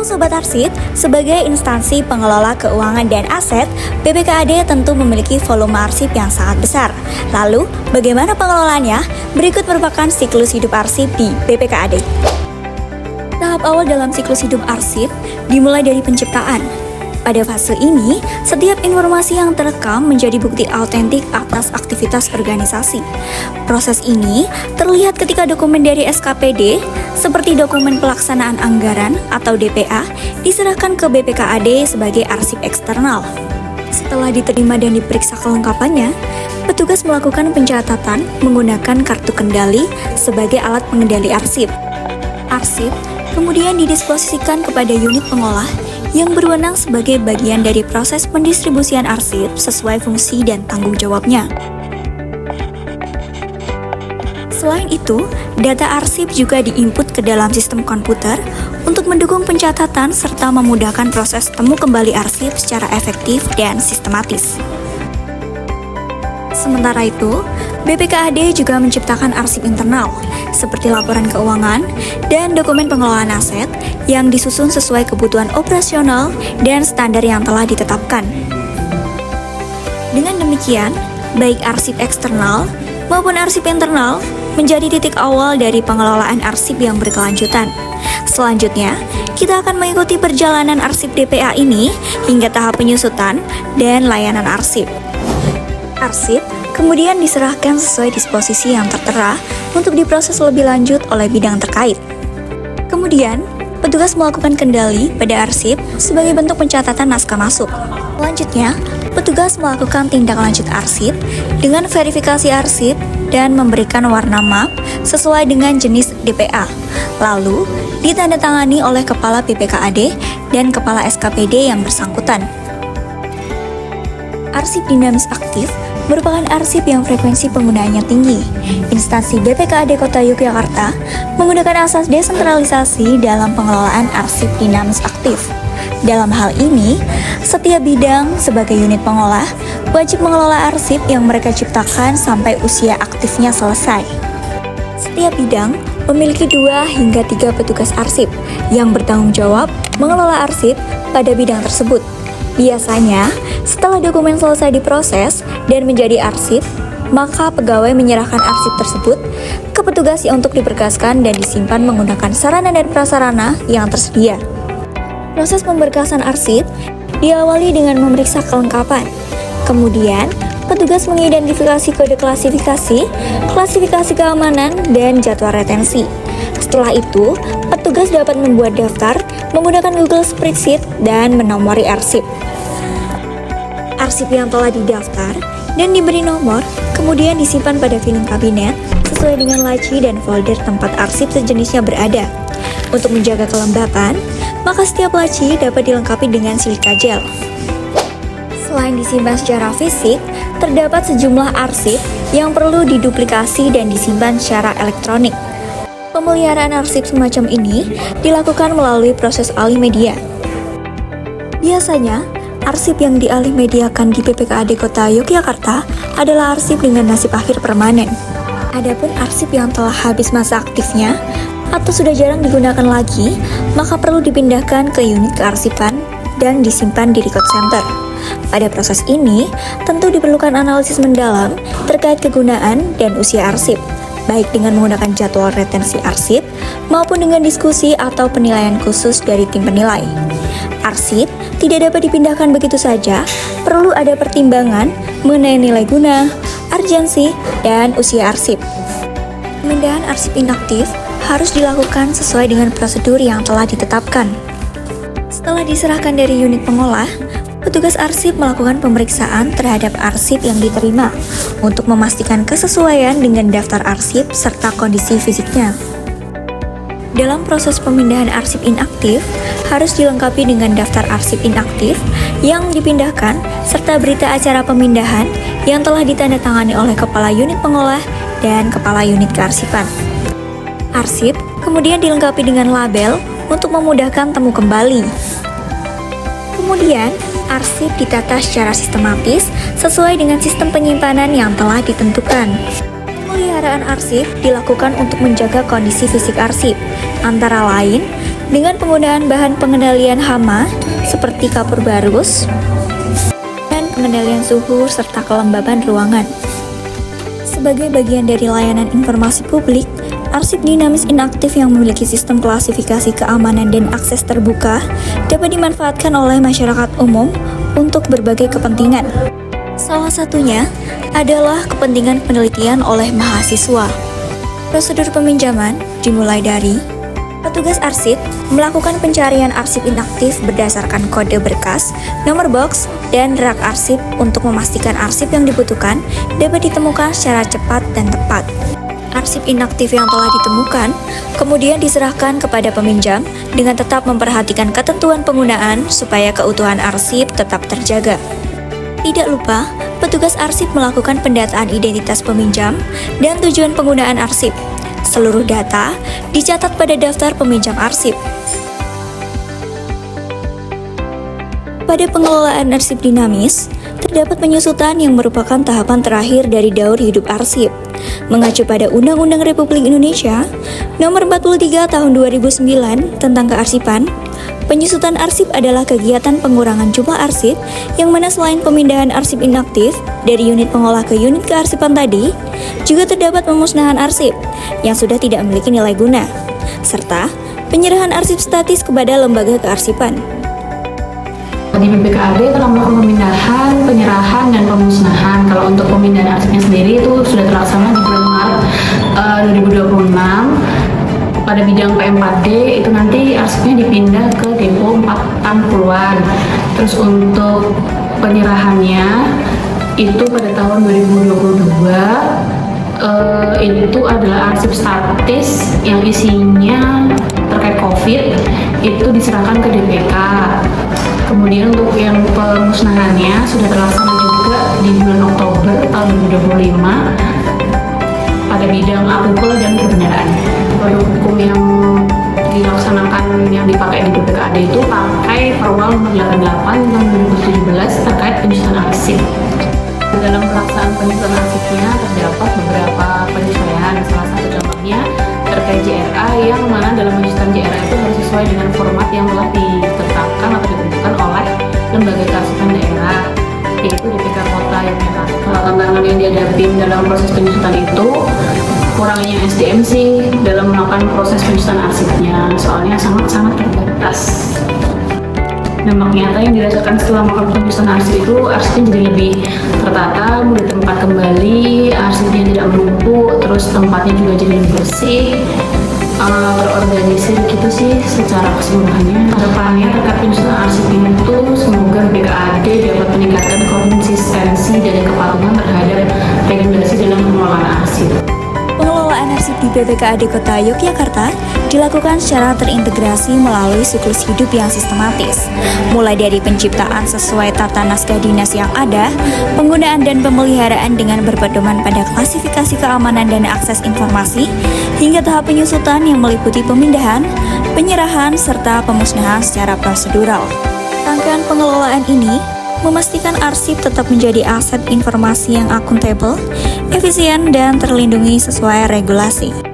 Sobat Arsip, sebagai instansi pengelola keuangan dan aset, BPKAD tentu memiliki volume arsip yang sangat besar. Lalu, bagaimana pengelolaannya? Berikut merupakan siklus hidup arsip di BPKAD. Tahap awal dalam siklus hidup arsip dimulai dari penciptaan. Pada fase ini, setiap informasi yang terekam menjadi bukti autentik atas aktivitas organisasi. Proses ini terlihat ketika dokumen dari SKPD, seperti dokumen pelaksanaan anggaran atau DPA, diserahkan ke BPKAD sebagai arsip eksternal. Setelah diterima dan diperiksa kelengkapannya, petugas melakukan pencatatan menggunakan kartu kendali sebagai alat pengendali arsip. Arsip kemudian didisposisikan kepada unit pengolah yang berwenang sebagai bagian dari proses pendistribusian arsip sesuai fungsi dan tanggung jawabnya. Selain itu, data arsip juga diinput ke dalam sistem komputer untuk mendukung pencatatan serta memudahkan proses temu kembali arsip secara efektif dan sistematis. Sementara itu, BPKAD juga menciptakan arsip internal, seperti laporan keuangan dan dokumen pengelolaan aset yang disusun sesuai kebutuhan operasional dan standar yang telah ditetapkan. Dengan demikian, baik arsip eksternal maupun arsip internal menjadi titik awal dari pengelolaan arsip yang berkelanjutan. Selanjutnya, kita akan mengikuti perjalanan arsip DPA ini hingga tahap penyusutan dan layanan arsip. Arsip kemudian diserahkan sesuai disposisi yang tertera untuk diproses lebih lanjut oleh bidang terkait. Kemudian, petugas melakukan kendali pada arsip sebagai bentuk pencatatan naskah masuk. Selanjutnya, petugas melakukan tindak lanjut arsip dengan verifikasi arsip dan memberikan warna map sesuai dengan jenis DPA. Lalu, ditandatangani oleh Kepala BPKAD dan Kepala SKPD yang bersangkutan. Arsip dinamis aktif merupakan arsip yang frekuensi penggunaannya tinggi. Instansi BPKAD Kota Yogyakarta menggunakan asas desentralisasi dalam pengelolaan arsip dinamis aktif. Dalam hal ini, setiap bidang sebagai unit pengolah wajib mengelola arsip yang mereka ciptakan sampai usia aktifnya selesai. Setiap bidang memiliki 2 hingga 3 petugas arsip yang bertanggung jawab mengelola arsip pada bidang tersebut. Biasanya, setelah dokumen selesai diproses dan menjadi arsip, maka pegawai menyerahkan arsip tersebut ke petugas untuk diberkaskan dan disimpan menggunakan sarana dan prasarana yang tersedia. Proses pemberkasan arsip diawali dengan memeriksa kelengkapan. Kemudian, petugas mengidentifikasi kode klasifikasi, klasifikasi keamanan, dan jadwal retensi. Setelah itu, petugas dapat membuat daftar menggunakan Google Spreadsheet dan menomori arsip. Arsip yang telah didaftar dan diberi nomor kemudian disimpan pada filing kabinet sesuai dengan laci dan folder tempat arsip sejenisnya berada. Untuk menjaga kelembapan, maka setiap laci dapat dilengkapi dengan silika gel. Selain disimpan secara fisik, terdapat sejumlah arsip yang perlu diduplikasi dan disimpan secara elektronik. Pemeliharaan arsip semacam ini dilakukan melalui proses alih media. Biasanya, arsip yang dialih mediakan di BPKAD Kota Yogyakarta adalah arsip dengan nasib akhir permanen. Adapun arsip yang telah habis masa aktifnya atau sudah jarang digunakan lagi, maka perlu dipindahkan ke unit kearsipan dan disimpan di record center. Pada proses ini, tentu diperlukan analisis mendalam terkait kegunaan dan usia arsip, baik dengan menggunakan jadwal retensi arsip maupun dengan diskusi atau penilaian khusus dari tim penilai. Arsip tidak dapat dipindahkan begitu saja, perlu ada pertimbangan mengenai nilai guna, urgensi, dan usia arsip. Pemindahan arsip inaktif harus dilakukan sesuai dengan prosedur yang telah ditetapkan. Setelah diserahkan dari unit pengolah, petugas arsip melakukan pemeriksaan terhadap arsip yang diterima untuk memastikan kesesuaian dengan daftar arsip serta kondisi fisiknya. Dalam proses pemindahan arsip inaktif, harus dilengkapi dengan daftar arsip inaktif yang dipindahkan serta berita acara pemindahan yang telah ditandatangani oleh Kepala Unit Pengolah dan Kepala Unit Kearsipan. Arsip kemudian dilengkapi dengan label untuk memudahkan temu kembali. Kemudian, arsip ditata secara sistematis sesuai dengan sistem penyimpanan yang telah ditentukan. Pemeliharaan arsip dilakukan untuk menjaga kondisi fisik arsip, antara lain dengan penggunaan bahan pengendalian hama seperti kapur barus dan pengendalian suhu serta kelembaban ruangan. Sebagai bagian dari layanan informasi publik, arsip dinamis inaktif yang memiliki sistem klasifikasi keamanan dan akses terbuka dapat dimanfaatkan oleh masyarakat umum untuk berbagai kepentingan. Salah satunya adalah kepentingan penelitian oleh mahasiswa. Prosedur peminjaman dimulai dari petugas arsip melakukan pencarian arsip inaktif berdasarkan kode berkas, nomor box, dan rak arsip untuk memastikan arsip yang dibutuhkan dapat ditemukan secara cepat dan tepat. Arsip inaktif yang telah ditemukan kemudian diserahkan kepada peminjam dengan tetap memperhatikan ketentuan penggunaan supaya keutuhan arsip tetap terjaga. Tidak lupa, petugas arsip melakukan pendataan identitas peminjam dan tujuan penggunaan arsip. Seluruh data dicatat pada daftar peminjam arsip. Pada pengelolaan arsip dinamis, terdapat penyusutan yang merupakan tahapan terakhir dari daur hidup arsip. Mengacu pada Undang-Undang Republik Indonesia Nomor 43 Tahun 2009 tentang kearsipan, penyusutan arsip adalah kegiatan pengurangan jumlah arsip yang mana selain pemindahan arsip inaktif dari unit pengolah ke unit kearsipan tadi, juga terdapat pemusnahan arsip yang sudah tidak memiliki nilai guna, serta penyerahan arsip statis kepada lembaga kearsipan. Di BPKAD telah melakukan pemindahan, penyerahan, dan pemusnahan. Kalau untuk pemindahan arsipnya sendiri itu sudah terlaksana di bulan Maret 2026. Pada bidang P4D itu nanti arsipnya dipindah ke depo 460-an. Terus untuk penyerahannya itu pada tahun 2022 itu adalah arsip statis yang isinya terkait COVID itu diserahkan ke DPK. Kemudian untuk yang pemusnahannya sudah terlaksana juga di bulan Oktober tahun 2025 pada bidang apupel dan perbendaharaan. Produk hukum yang dilaksanakan yang dipakai di BPKAD itu pakai Perwal nomor 88 tahun 2017 terkait penyusunan arsip. Dalam pelaksanaan penyusunan arsipnya terdapat beberapa penyesuaian. Salah satu contohnya terkait JRA yang mana dalam penyusunan JRA itu harus sesuai dengan format yang telah ditetapkan atau ditentukan oleh lembaga kearsipan daerah, yaitu DPK Kota Yogyakarta. Tantangan yang dihadapi dalam proses penyusunan itu kurangnya SDM sih dalam melakukan proses penyusunan arsipnya, soalnya sangat terbatas. Dampak nyata yang dirasakan setelah melakukan penyusunan arsip itu arsipnya jadi lebih tertata, mudah ditemukan kembali, arsipnya tidak menumpuk, terus tempatnya juga jadi lebih bersih, terorganisir gitu sih secara keseluruhannya. Harapannya terkait penyusunan arsip itu semoga BPKAD dapat meningkatkan konsistensi dan kepatuhan terhadap regulasi dalam pengelolaan arsip. Pengelolaan arsip di BPKAD Kota Yogyakarta dilakukan secara terintegrasi melalui siklus hidup yang sistematis, mulai dari penciptaan sesuai tata naskah dinas yang ada, penggunaan dan pemeliharaan dengan berpedoman pada klasifikasi keamanan dan akses informasi, hingga tahap penyusutan yang meliputi pemindahan, penyerahan, serta pemusnahan secara prosedural. Rangkaian pengelolaan ini memastikan arsip tetap menjadi aset informasi yang akuntabel, efisien, dan terlindungi sesuai regulasi.